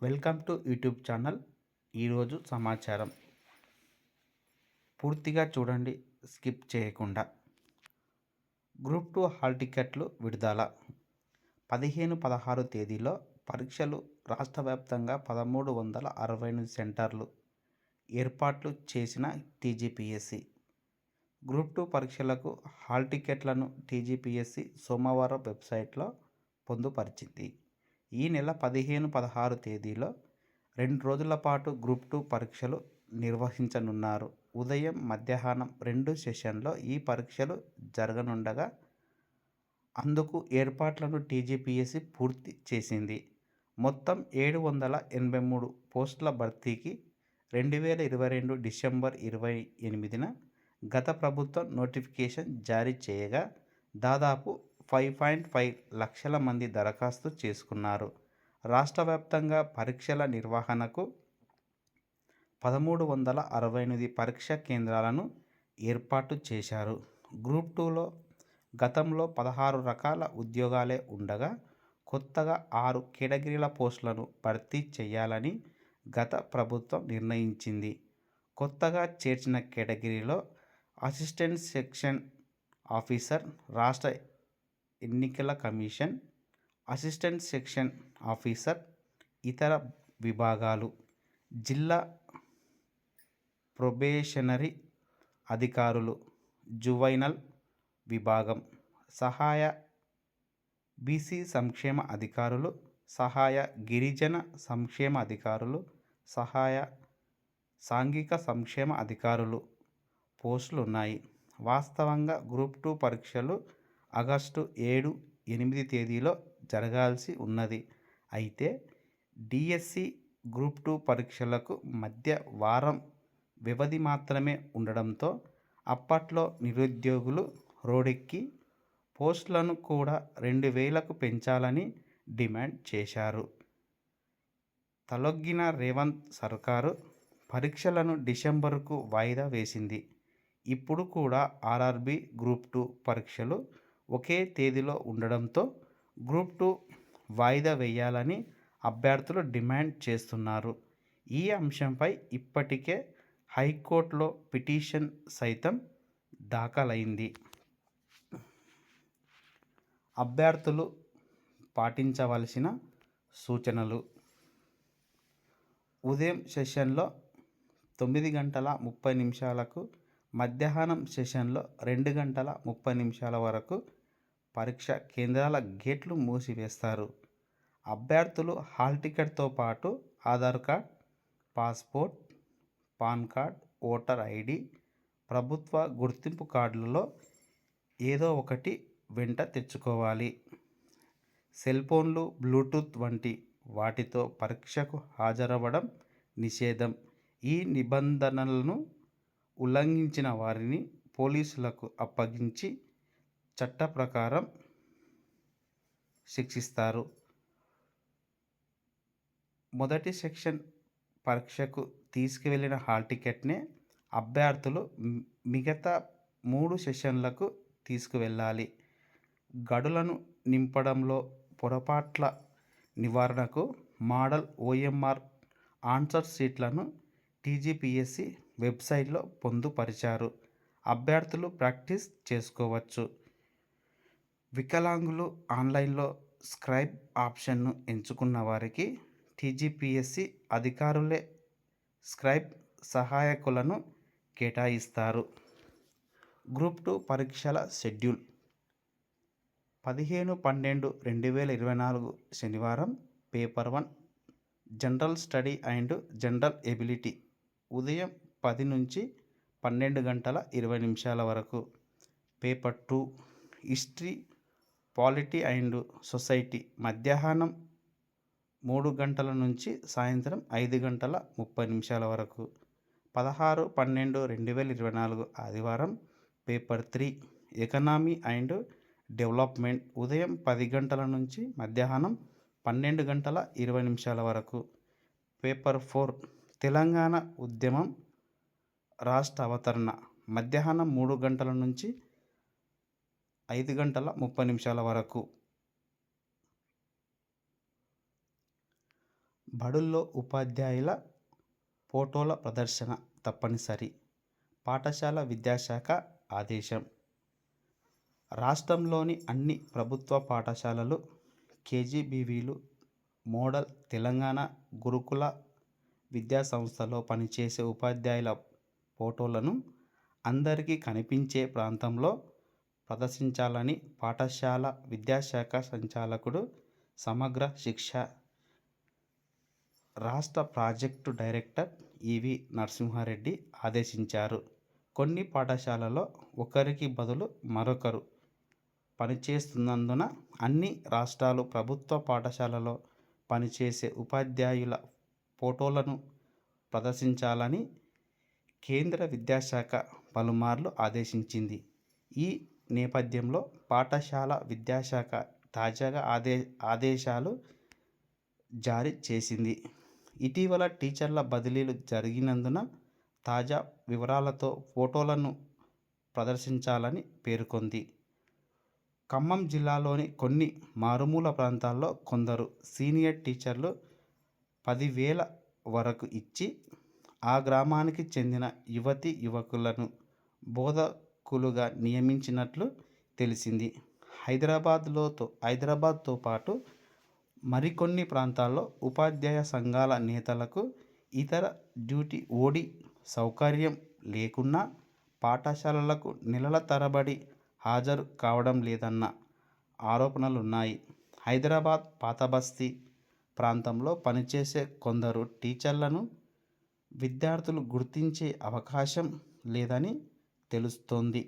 Welcome to YouTube channel. ఈరోజు సమాచారం పూర్తిగా చూడండి, స్కిప్ చేయకుండా. గ్రూప్ 2 హాల్ టికెట్లు విడుదల. 15-16 తేదీలో పరీక్షలు. రాష్ట్ర వ్యాప్తంగా 1368 సెంటర్లు ఏర్పాట్లు చేసిన టీజీపీఎస్సీ. గ్రూప్ 2 పరీక్షలకు హాల్ టికెట్లను టీజీపీఎస్సీ సోమవారం వెబ్సైట్లో పొందుపరిచింది. ఈ నెల 15-16 తేదీలో 2 రోజుల పాటు గ్రూప్ 2 పరీక్షలు నిర్వహించనున్నారు. ఉదయం, మధ్యాహ్నం 2 సెషన్లో ఈ పరీక్షలు జరగనుండగా అందుకు ఏర్పాట్లను టీజీపీఎస్సీ పూర్తి చేసింది. మొత్తం 783 పోస్టుల భర్తీకి 2022 డిసెంబర్ 28న గత ప్రభుత్వం నోటిఫికేషన్ జారీ చేయగా దాదాపు 5.5 లక్షల మంది దరఖాస్తు చేసుకున్నారు. రాష్ట్ర వ్యాప్తంగా పరీక్షల నిర్వహణకు 1368 పరీక్షా కేంద్రాలను ఏర్పాటు చేశారు. గ్రూప్ 2లో గతంలో 16 రకాల ఉద్యోగాలే ఉండగా కొత్తగా 6 కేటగిరీల పోస్టులను భర్తీ చేయాలని గత ప్రభుత్వం నిర్ణయించింది. కొత్తగా చేర్చిన కేటగిరీలో అసిస్టెంట్ సెక్షన్ ఆఫీసర్, రాష్ట్ర ఎన్నికల కమిషన్ అసిస్టెంట్ సెక్షన్ ఆఫీసర్, ఇతర విభాగాలు, జిల్లా ప్రొబేషనరీ అధికారులు, జువైనల్ విభాగం, సహాయ బీసీ సంక్షేమ అధికారులు, సహాయ గిరిజన సంక్షేమ అధికారులు, సహాయ సాంఘిక సంక్షేమ అధికారులు పోస్టులున్నాయి. వాస్తవంగా గ్రూప్ 2 పరీక్షలు ఆగస్టు 7, 8 తేదీలో జరగాల్సి ఉన్నది. అయితే డిఎస్సి గ్రూప్ 2 పరీక్షలకు మధ్య వారం వ్యవధి మాత్రమే ఉండడంతో అప్పట్లో నిరుద్యోగులు రోడ్డెక్కి పోస్టులను కూడా 2000కు పెంచాలని డిమాండ్ చేశారు. తలొగ్గిన రేవంత్ సర్కారు పరీక్షలను డిసెంబరుకు వాయిదా వేసింది. ఇప్పుడు కూడా ఆర్ఆర్బీ గ్రూప్ 2 పరీక్షలు ఒకే తేదీలో ఉండడంతో గ్రూప్ 2 వాయిదా వేయాలని అభ్యర్థులు డిమాండ్ చేస్తున్నారు. ఈ అంశంపై ఇప్పటికే హైకోర్టులో పిటిషన్ సైతం దాఖలైంది. అభ్యర్థులు పాటించవలసిన సూచనలు. ఉదయం సెషన్లో 9:30 మధ్యాహ్నం సెషన్లో 2:30 వరకు పరీక్ష కేంద్రాల గేట్లు మూసివేస్తారు. అభ్యర్థులు హాల్ టికెట్తో పాటు Aadhaar card, passport, pan card, voter ID, ప్రభుత్వ గుర్తింపు కార్డులలో ఏదో ఒకటి వెంట తెచ్చుకోవాలి. సెల్ఫోన్లు, బ్లూటూత్ వంటి వాటితో పరీక్షకు హాజరవ్వడం నిషేధం. ఈ నిబంధనలను ఉల్లంఘించిన వారిని పోలీసులకు అప్పగించి చట్ట ప్రకారం శిక్షిస్తారు. మొదటి సెక్షన్ పరీక్షకు తీసుకువెళ్లిన హాల్ టికెట్నే అభ్యర్థులు మిగతా 3 సెషన్లకు తీసుకువెళ్లాలి. గడులను నింపడంలో పొరపాట్ల నివారణకు మోడల్ ఓఎంఆర్ ఆన్సర్ షీట్లను టీజీపీఎస్సీ వెబ్సైట్లో పొందుపరిచారు. అభ్యర్థులు ప్రాక్టీస్ చేసుకోవచ్చు. వికలాంగులు ఆన్లైన్లో స్క్రైబ్ ఆప్షన్ను ఎంచుకున్న వారికి టీజీపీఎస్సీ అధికారులే స్క్రైబ్ సహాయకులను కేటాయిస్తారు. గ్రూప్ 2 పరీక్షల షెడ్యూల్. 15/12/2024 శనివారం paper 1 general study and general ability ఉదయం 10 నుంచి 12:20 వరకు. Paper 2 history, polity and society మధ్యాహ్నం 3 గంటల నుంచి సాయంత్రం 5:30 వరకు. 16/12/2024 ఆదివారం పేపర్ 3 ఎకనామీ అండ్ డెవలప్మెంట్ ఉదయం 10 గంటల నుంచి మధ్యాహ్నం 12:20 వరకు. పేపర్ 4 తెలంగాణ ఉద్యమం రాష్ట్ర అవతరణ మధ్యాహ్నం 3 గంటల నుంచి 5:30 వరకు. బడుల్లో ఉపాధ్యాయుల ఫోటోల ప్రదర్శన తప్పనిసరి. పాఠశాల విద్యాశాఖ ఆదేశం. రాష్ట్రంలోని అన్ని ప్రభుత్వ పాఠశాలలు, కేజీబీవీలు, మోడల్ తెలంగాణ గురుకుల విద్యాసంస్థలో పనిచేసే ఉపాధ్యాయుల ఫోటోలను అందరికీ కనిపించే ప్రాంతంలో ప్రదర్శించాలని పాఠశాల విద్యాశాఖ సంచాలకుడు, సమగ్ర శిక్ష రాష్ట్ర ప్రాజెక్టు డైరెక్టర్ ఈవి నరసింహారెడ్డి ఆదేశించారు. కొన్ని పాఠశాలల్లో ఒకరికి బదులు మరొకరు పనిచేస్తున్నందున అన్ని రాష్ట్రాలు ప్రభుత్వ పాఠశాలలో పనిచేసే ఉపాధ్యాయుల ఫోటోలను ప్రదర్శించాలని కేంద్ర విద్యాశాఖ పలుమార్లు ఆదేశించింది. ఈ నేపథ్యంలో పాఠశాల విద్యాశాఖ తాజాగా ఆదేశాలు జారీ చేసింది. ఇటీవల టీచర్ల బదిలీలు జరిగినందున తాజా వివరాలతో ఫోటోలను ప్రదర్శించాలని పేర్కొంది. ఖమ్మం జిల్లాలోని కొన్ని మారుమూల ప్రాంతాల్లో కొందరు సీనియర్ టీచర్లు 10,000 వరకు ఇచ్చి ఆ గ్రామానికి చెందిన యువతీ యువకులను బోధకులుగా నియమించినట్లు తెలిసింది. హైదరాబాద్తో పాటు మరికొన్ని ప్రాంతాల్లో ఉపాధ్యాయ సంఘాల నేతలకు ఇతర ఓడి సౌకర్యం లేకున్నా పాఠశాలలకు నెలల తరబడి హాజరు కావడం లేదన్న ఆరోపణలున్నాయి. హైదరాబాద్ పాతబస్తీ ప్రాంతంలో పనిచేసే కొందరు టీచర్లను విద్యార్థులు గుర్తించే అవకాశం లేదని తెలుస్తోంది.